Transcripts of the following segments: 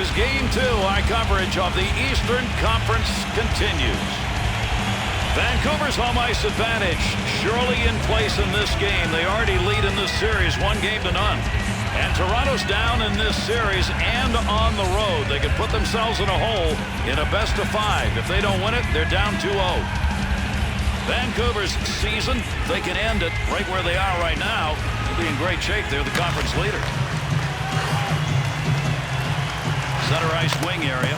as Game 2, our coverage of the Eastern Conference continues. Vancouver's home ice advantage surely in place in this game. They already lead in this series 1-0. And Toronto's down in this series and on the road. They could put themselves in a hole in a best-of-5. If they don't win it, they're down 2-0. Vancouver's season, they can end it right where they are right now. They'll be in great shape. They're the conference leader. Center ice wing area.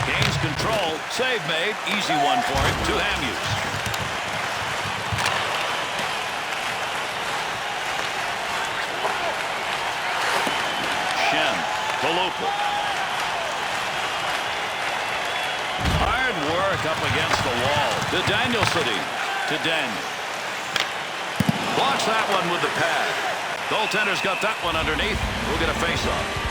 Gains control. Save made. Easy one for him. To Hamhuis. Shen. To Lupul. Hard work up against the wall. To Danielson. To Daniel. Blocks that one with the pad. Goaltender's got that one underneath. We'll get a face-off.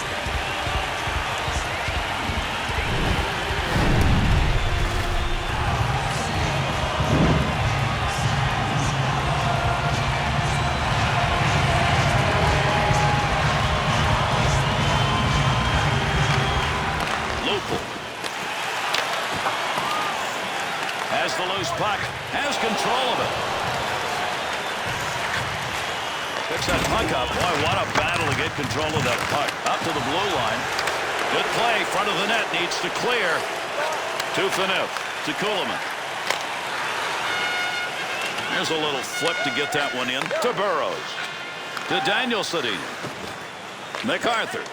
Has the loose puck, has control of it. Picks that puck up. Boy, what a battle to get control of that puck. Up to the blue line. Good play. Front of the net needs to clear. To Phaneuf. To Kulemin. There's a little flip to get that one in. To Burrows. To Danielson. MacArthur.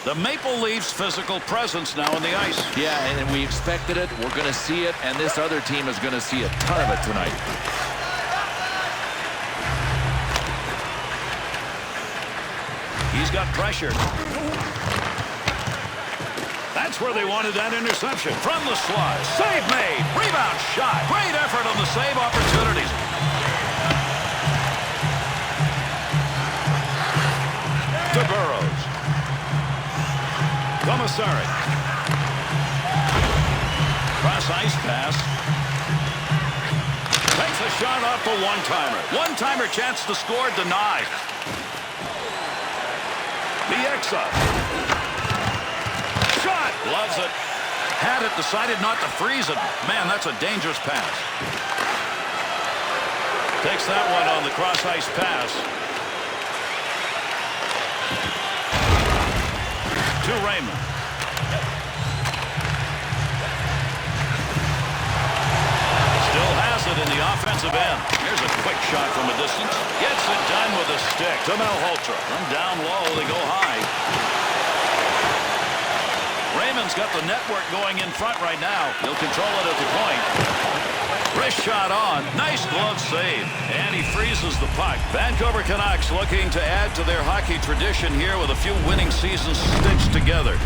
The Maple Leafs' physical presence now on the ice. Yeah, and we expected it. We're going to see it, and this other team is going to see a ton of it tonight. He's got pressure. That's where they wanted that interception. From the slot. Save made. Rebound shot. Great effort on the save opportunities. To Burrows. Commissary. Cross ice pass. Takes a shot off the one-timer. One-timer chance to score denied. Bieksa. Shot. Loves it. Had it. Decided not to freeze it. Man, that's a dangerous pass. Takes that one on the cross ice pass. To Raymond. Still has it in the offensive end. Here's a quick shot from a distance. Gets it done with a stick. To Malhotra. From down low, they go high. Raymond's got the network going in front right now. He'll control it at the point. Wrist shot on. Nice glove save. And he freezes the puck. Vancouver Canucks looking to add to their hockey tradition here with a few winning seasons stitched together.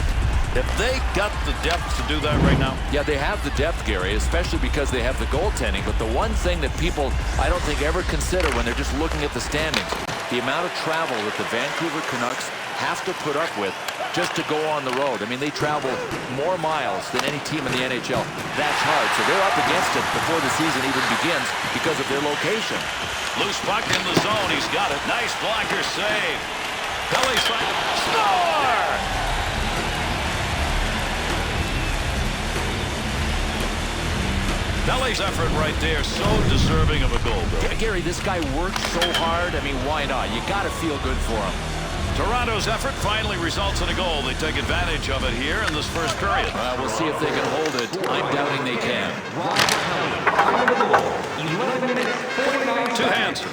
Have they got the depth to do that right now? Yeah, they have the depth, Gary, especially because they have the goaltending. But the one thing that people, I don't think, ever consider when they're just looking at the standings, the amount of travel that the Vancouver Canucks have to put up with just to go on the road. I mean, they travel more miles than any team in the NHL. That's hard. So they're up against it before the season even begins because of their location. Loose puck in the zone. He's got it. Nice blocker save. Pelly score! Pelly's effort right there, so deserving of a goal, Bill. Yeah, Gary, this guy works so hard. I mean, why not? You got to feel good for him. Toronto's effort finally results in a goal. They take advantage of it here in this first period. We'll see if they can hold it. I'm doubting they can. To Hansen.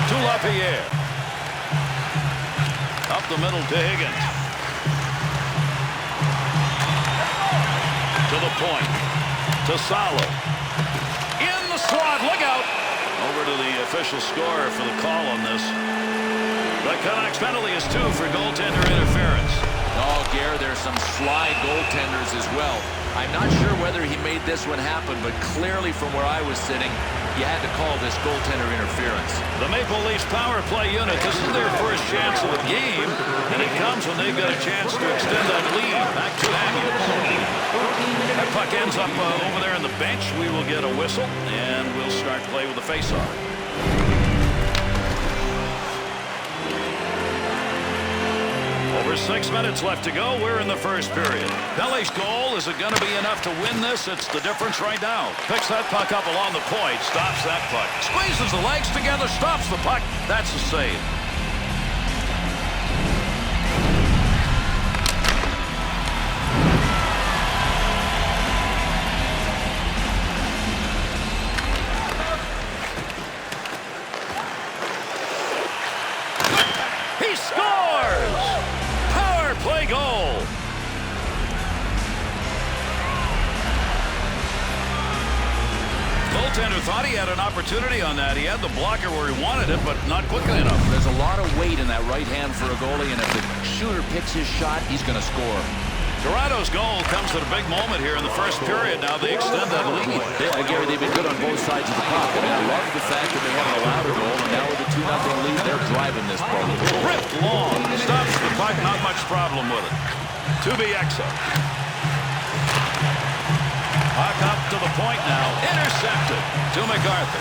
To LaPierre. Up the middle to Higgins. To the point. To Salo. In the slot. Look out. Over to the official scorer for the call on this. The Canucks penalty is 2 for goaltender interference. Oh, Gare, there's some sly goaltenders as well. I'm not sure whether he made this one happen, but clearly from where I was sitting, you had to call this goaltender interference. The Maple Leafs power play unit, this is their first chance of the game, and it comes when they've got a chance to extend that lead. Back to Hamhuis. That puck ends up over there on the bench. We will get a whistle, and we'll start play with the faceoff. With 6 minutes left to go, we're in the first period. Pelle's goal, is it going to be enough to win this? It's the difference right now. Picks that puck up along the point, stops that puck. Squeezes the legs together, stops the puck. That's a save. He scores! Power play goal! Goaltender thought he had an opportunity on that. He had the blocker where he wanted it, but not quickly enough. There's a lot of weight in that right hand for a goalie, and if the shooter picks his shot, he's going to score. Toronto's goal comes at a big moment here in the first period. Now they extend that lead. Yeah, Gary, they've been good on both sides of the puck. I mean, I love the fact that they haven't allowed a goal, and now with a 2-0 lead, they're driving this ball. Ripped long. Stops the puck, not much problem with it. To Bieksa. Puck up to the point now. Intercepted to MacArthur.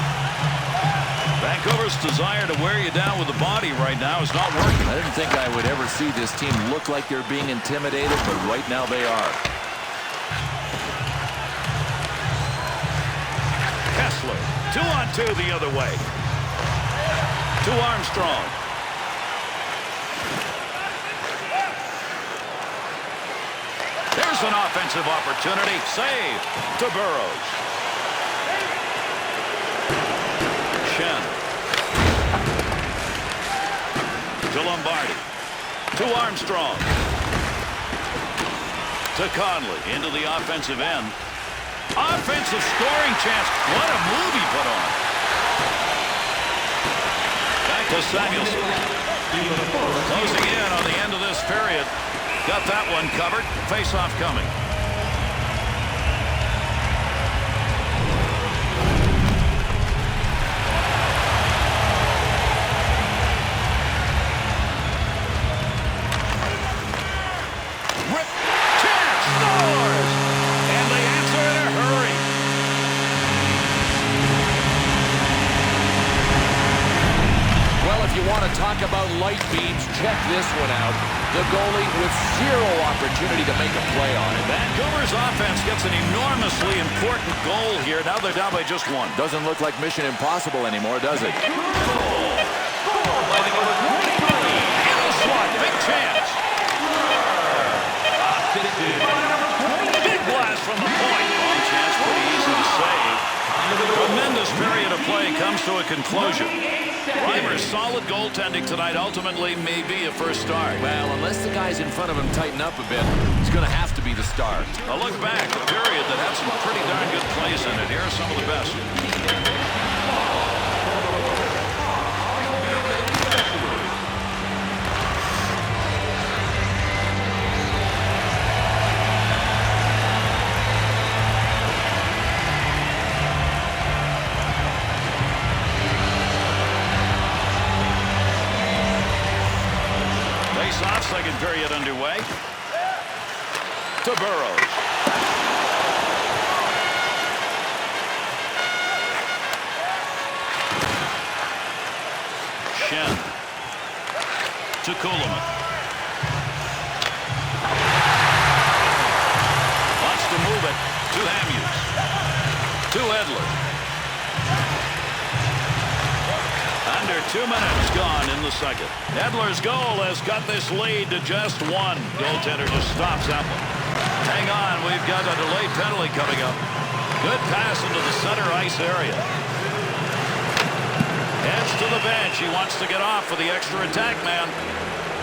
Vancouver's desire to wear you down with the body right now is not working. I didn't think I would ever see this team look like they're being intimidated, but right now they are. Kessler, 2-on-2 the other way. To Armstrong. There's an offensive opportunity. Save to Burrows. Shen. To Lombardi. To Armstrong. To Conley. Into the offensive end. Offensive scoring chance. What a move he put on. Back to Samuelson. Closing in on the end of this period. Got that one covered. Face-off coming. Rip. Chance. Scores. And they answer in a hurry. Well, if you want to talk about light beams, check this one out. The goalie with zero opportunity to make a play on it. Vancouver's offense gets an enormously important goal here. Now they're down by just one. Doesn't look like Mission Impossible anymore, does it? In the slot. Big chance. Big blast from the point. Long chance, pretty easy to save. Tremendous period of play comes to a conclusion. Reimer's solid goaltending tonight ultimately may be a first start. Well, unless the guys in front of him tighten up a bit, it's going to have to be the start. A look back, a period that had some pretty darn good plays in it. Here are some of the best. Second period underway. To Burrows. Shen. To Kuhlman. Wants to move it to Hamhuis. To Edler. Under 2 minutes gone in the second. Edler's goal has got this lead to just one. Goaltender just stops that one. Hang on, we've got a delayed penalty coming up. Good pass into the center ice area. Heads to the bench. He wants to get off for the extra attack man.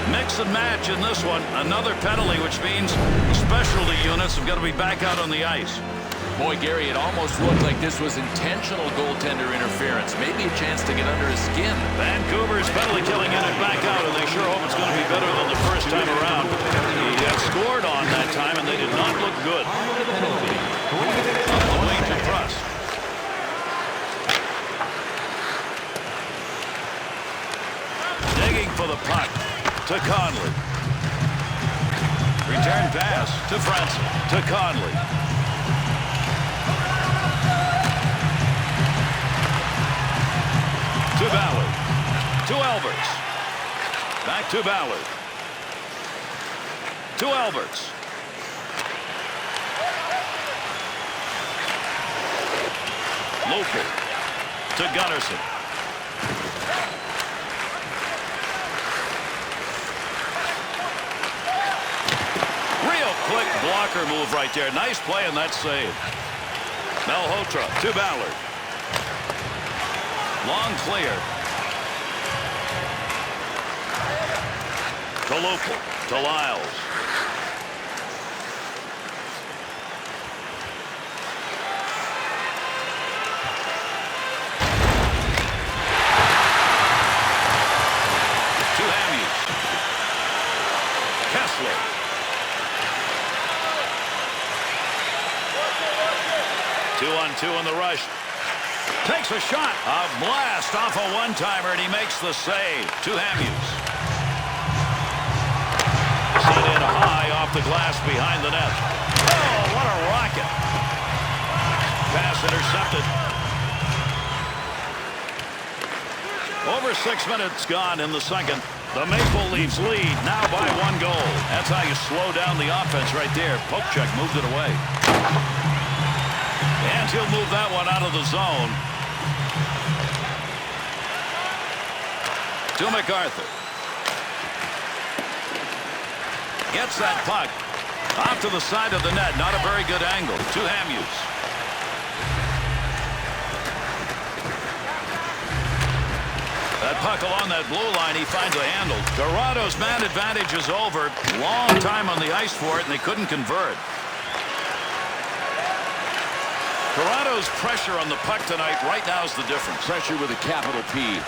Mix and match in this one. Another penalty, which means specialty units have got to be back out on the ice. Boy, Gary, it almost looked like this was intentional goaltender interference. Maybe a chance to get under his skin. Vancouver's penalty killing in and back out, and they sure hope it's going to be better than the first time around. He got scored on that time, and they did not look good. Away to Trust. Digging for the puck to Conley. Return pass to Francis. To Conley. To Ballard. To Albers. Back to Ballard. To Alberts. Local. To Gunnarsson. Real quick blocker move right there. Nice play and that save. Malhotra to Ballard. Long clear. To Local. To Lyles. To Hamhuis. Kessler. 2-on-2 in the rush. Takes a shot. A blast off a one-timer, and he makes the save. To Hamhuis. Set in high off the glass behind the net. Oh, what a rocket. Pass intercepted. Over 6 minutes gone in the second. The Maple Leafs lead now by 1 goal. That's how you slow down the offense right there. Pokecheck moved it away. And he'll move that one out of the zone. To MacArthur. Gets that puck. Off to the side of the net. Not a very good angle. To Hamhuis. That puck along that blue line, he finds a handle. Toronto's man advantage is over. Long time on the ice for it, and they couldn't convert. Toronto's pressure on the puck tonight right now is the difference. Pressure with a capital P.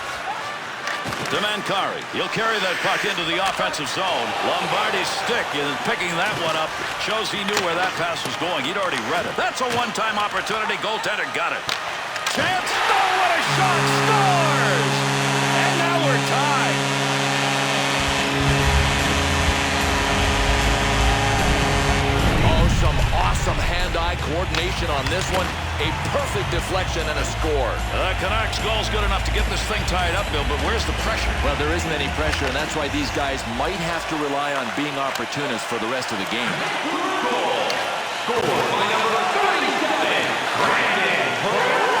To Mancari. He'll carry that puck into the offensive zone. Lombardi's stick is picking that one up. Shows he knew where that pass was going. He'd already read it. That's a one-time opportunity. Goaltender got it. Chance. Oh, what a shot. Scores! And now we're tied. Oh, some awesome hand-eye coordination on this one. A perfect deflection and a score. The Canucks goal's good enough to get this thing tied up, Bill, but where's the pressure? Well, there isn't any pressure, and that's why these guys might have to rely on being opportunists for the rest of the game. Goal by number 37, Brandon Pearl.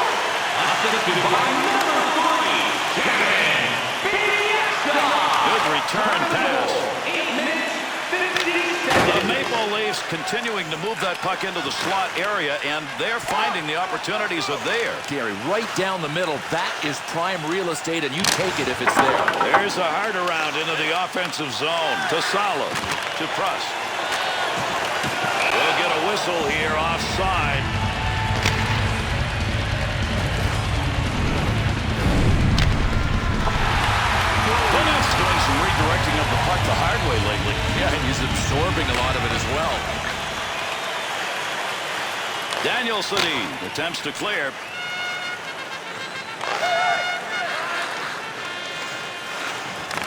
Assisted by number 3, Kevin Bieksa. Good return pass. 8 minutes, 50 The seconds. Maple Leafs continuing to move that puck into the slot area, and they're finding the opportunities are there. Gary, right down the middle, that is prime real estate, and you take it if it's there. There's a hard around into the offensive zone. To Salo. To Pruss. We'll get a whistle here offside. Bennett's doing some redirecting of the puck the hard way lately. Yeah, and he's absorbing a lot of it as well. Daniel Sedin attempts to clear.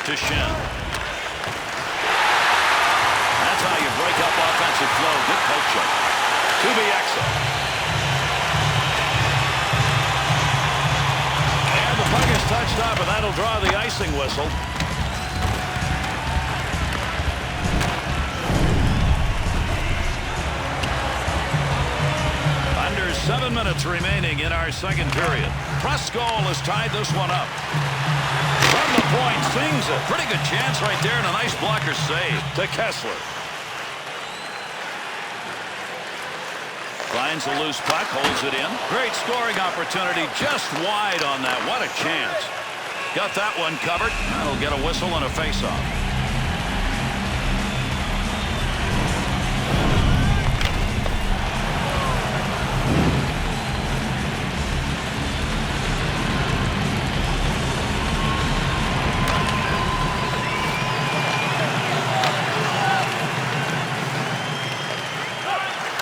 To Shen. That's how you break up offensive flow. Good poke check. To Bieksa. And the puck is touched up, and that'll draw the icing whistle. Under 7 minutes remaining in our second period. Pruss goal has tied this one up. From the point, sings it. Pretty good chance right there, and a nice blocker save. To Kessler. Finds a loose puck, holds it in. Great scoring opportunity, just wide on that. What a chance. Got that one covered. That'll get a whistle and a face-off.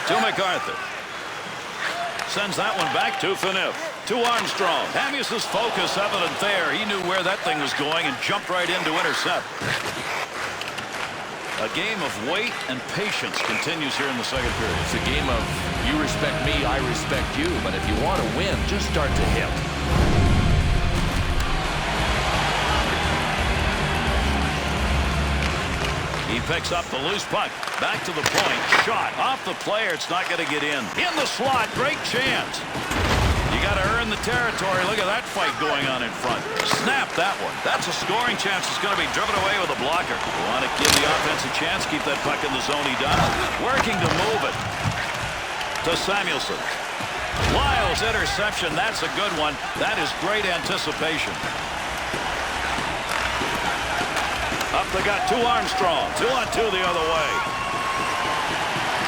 To MacArthur. Sends that one back to Phaneuf. To Armstrong. Hamhuis' focus evident there. He knew where that thing was going and jumped right in to intercept. A game of wait and patience continues here in the second period. It's a game of you respect me, I respect you. But if you want to win, just start to hit. He picks up the loose puck. Back to the point. Shot off the player. It's not going to get in. In the slot. Great chance. You got to earn the territory. Look at that fight going on in front. Snap that one. That's a scoring chance. It's going to be driven away with a blocker. You want to give the offense a chance. Keep that puck in the zone. He does. Working to move it to Samuelson. Lyles interception. That's a good one. That is great anticipation. Up they got to Armstrong. 2-on-2 the other way.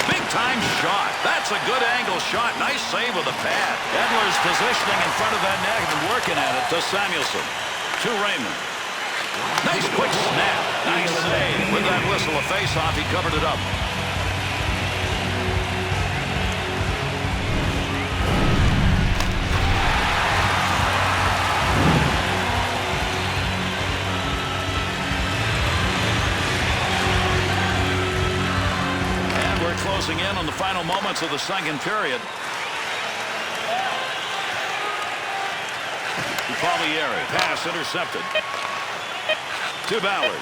Big time shot. That's a good angle shot. Nice save with the pad. Edler's positioning in front of that net and working at it to Samuelson. To Raymond. Nice quick snap. Nice save. With that whistle, a face-off, he covered it up. Closing in on the final moments of the second period. Palmieri. Pass intercepted. To Ballard.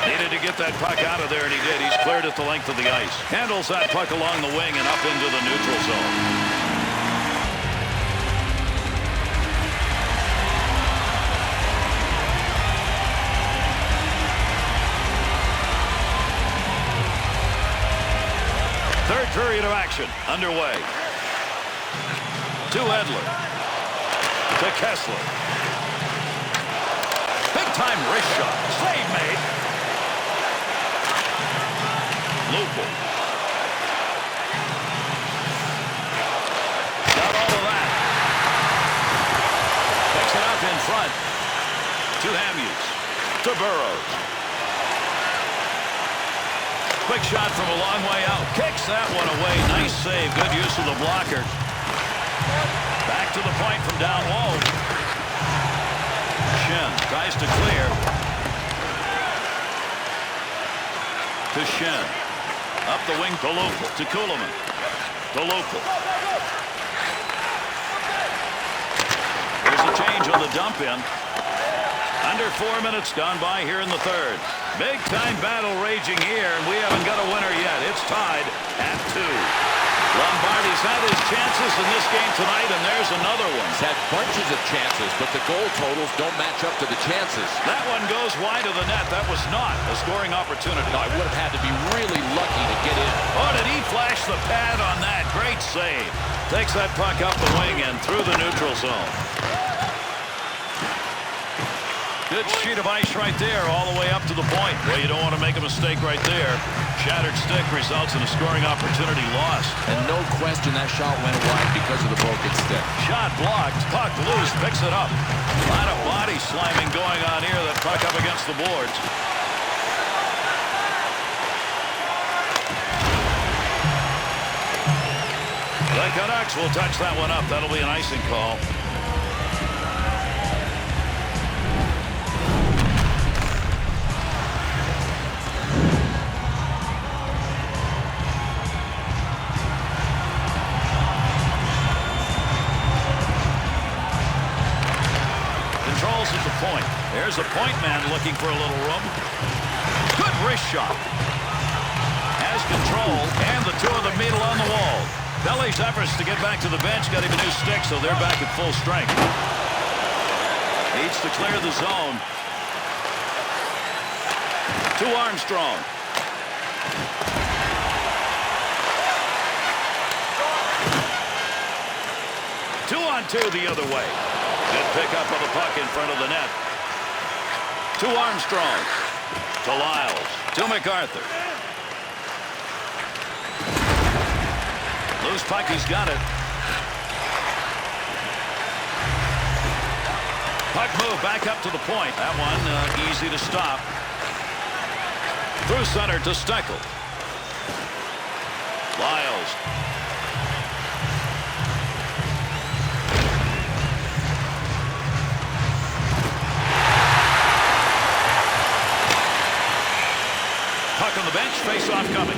Needed to get that puck out of there, and he did. He's cleared it the length of the ice. Handles that puck along the wing and up into the neutral zone. Third period of action underway. To Edler. To Kessler. Big time wrist shot. Save made. Lupul. Got all of that. Picks it up in front. To Hamhuis. To Burrows. Quick shot from a long way out. Kicks that one away. Nice save. Good use of the blocker. Back to the point from down low. Schenn tries to clear. To Schenn. Up the wing to Lupul. To Kuhlman. To Lupul. There's a change on the dump in. Under 4 minutes gone by here in the third. Big time battle raging here, and we haven't got a winner yet. It's tied at 2. Lombardi's had his chances in this game tonight, and there's another one. He's had bunches of chances, but the goal totals don't match up to the chances. That one goes wide of the net. That was not a scoring opportunity. No, I would have had to be really lucky to get in. Oh, did he flash the pad on that? Great save. Takes that puck up the wing and through the neutral zone. Good sheet of ice right there all the way up to the point. Well, you don't want to make a mistake right there. Shattered stick results in a scoring opportunity lost. And no question that shot went wide because of the broken stick. Shot blocked. Puck loose. Picks it up. A lot of body slamming going on here. That puck up against the boards. The Canucks will touch that one up. That'll be an icing call. At the point. There's a point man looking for a little room. Good wrist shot. Has control, and the two of them meet along the wall. Belly's efforts to get back to the bench got him a new stick, so they're back at full strength. Needs to clear the zone. To Armstrong. Two-on-two the other way. Good pickup of the puck in front of the net. To Armstrong. To Lyles. To MacArthur. Loose puck, he's got it. Puck move back up to the point. That one easy to stop. Through center to Steckel. Lyles. Puck on the bench, face-off coming.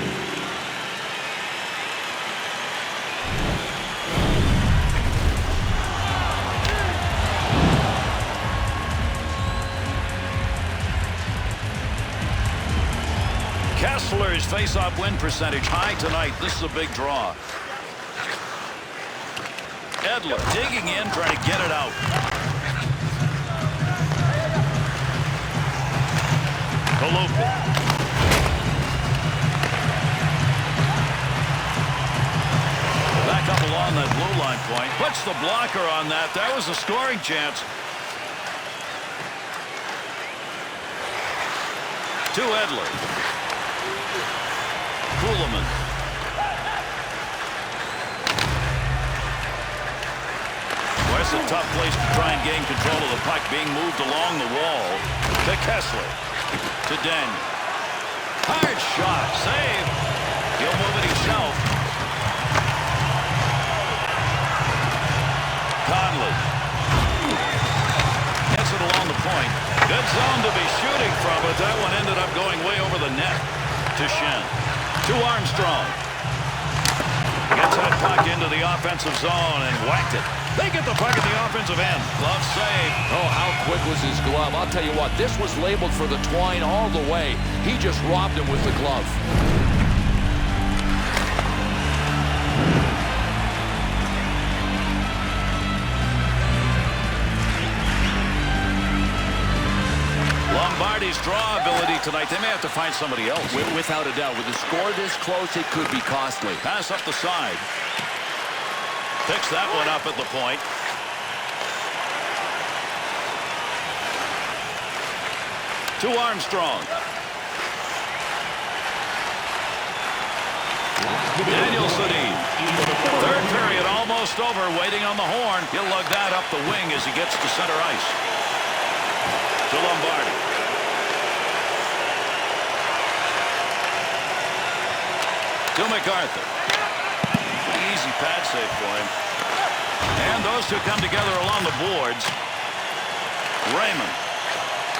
Kessler's face-off win percentage high tonight. This is a big draw. Edler digging in, trying to get it out. Kaluka. Back up along that blue line point. Puts the blocker on that. That was a scoring chance. To Edler. Kuhlman. Well, it's a tough place to try and gain control of the puck, being moved along the wall. To Kessler. To Daniel. Hard shot. Save. He'll move it himself. Conley. Gets it along the point. Good zone to be shooting from, but that one ended up going way over the net. To Shen. To Armstrong. Gets that puck into the offensive zone and whacked it. They get the puck at the offensive end. Glove save. Oh, how quick was his glove? I'll tell you what, this was labeled for the twine all the way. He just robbed him with the glove. Lombardi's draw ability tonight. They may have to find somebody else. Without a doubt. With a score this close, it could be costly. Pass up the side. Picks that one up at the point. To Armstrong. Daniel Sedin. Third period almost over. Waiting on the horn. He'll lug that up the wing as he gets to center ice. To Lombardi. To MacArthur. Easy pad save for him. And those two come together along the boards. Raymond.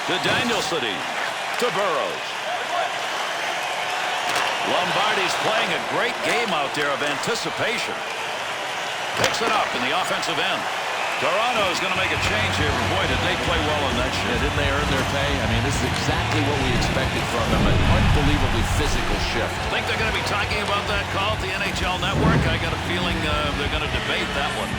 To Daniel Sedin. To Burrows. Lombardi's playing a great game out there of anticipation. Picks it up in the offensive end. Toronto is going to make a change here. Boy, did they play well in that shift. Yeah, didn't they earn their pay? I mean, this is exactly what we expected from them. An unbelievably physical shift. Think they're going to be talking about that call at the NHL Network? I got a feeling they're going to debate that one.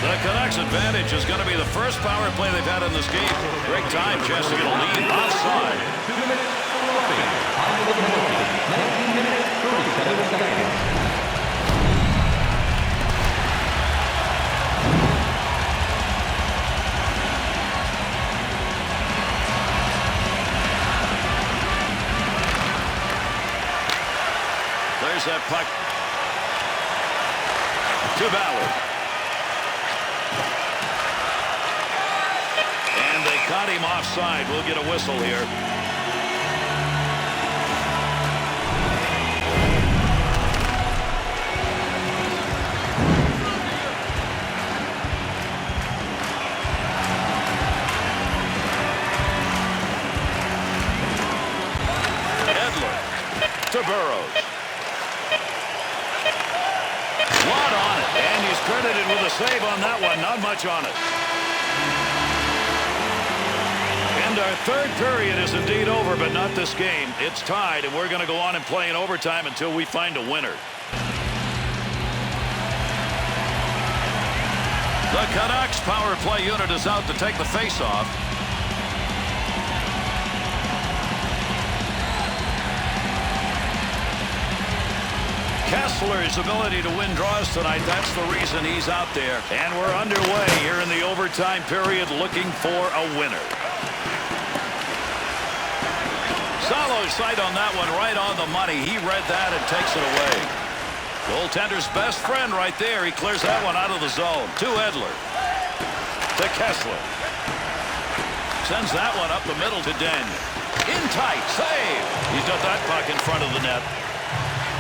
The Canucks' advantage is going to be the first power play they've had in this game. Great time, chance to get a lead offside. 2 minutes for roughing. Time of the penalty. 19 minutes, 37 seconds. There's that puck to Ballard. And they caught him offside. We'll get a whistle here. Edler to Burrows. Lot on it, and he's credited with a save on that one. Not much on it. And our third period is indeed over, but not this game. It's tied, and we're going to go on and play in overtime until we find a winner. The Canucks power play unit is out to take the face-off. Kessler's ability to win draws tonight, that's the reason he's out there. And we're underway here in the overtime period looking for a winner. Solo's sight on that one right on the money. He read that and takes it away. Goaltender's best friend right there. He clears that one out of the zone. To Edler. To Kessler. Sends that one up the middle to Daniel. In tight. Save. He's got that puck in front of the net.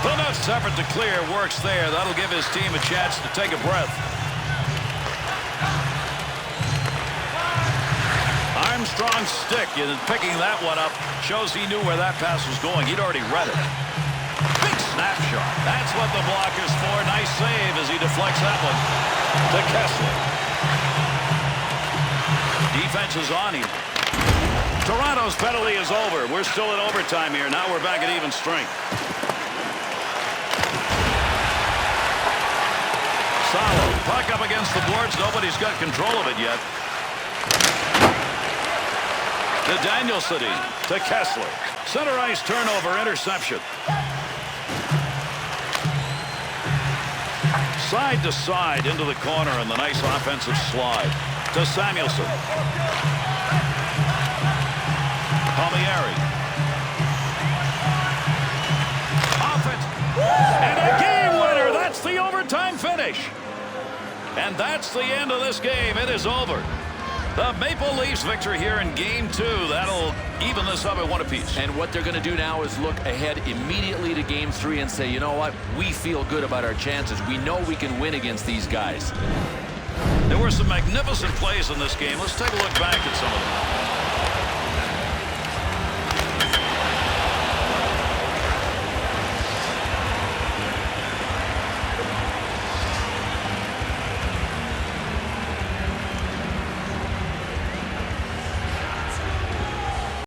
Enough effort to clear works there. That'll give his team a chance to take a breath. Armstrong's stick in picking that one up shows he knew where that pass was going. He'd already read it. Big snapshot. That's what the block is for. Nice save as he deflects that one to Kessler. Defense is on him. Toronto's penalty is over. over. We're still in overtime here. Now we're back at even strength. Solid. Puck up against the boards. Nobody's got control of it yet. To Danielson. To Kessler. Center ice turnover. Interception. Side to side into the corner, and the nice offensive slide to Samuelson. Palmieri. Offense. And a game winner. That's the overtime finish. And that's the end of this game. It is over. The Maple Leafs victory here in Game 2. That'll even this up at 1 apiece. And what they're going to do now is look ahead immediately to Game 3 and say, you know what? We feel good about our chances. We know we can win against these guys. There were some magnificent plays in this game. Let's take a look back at some of them.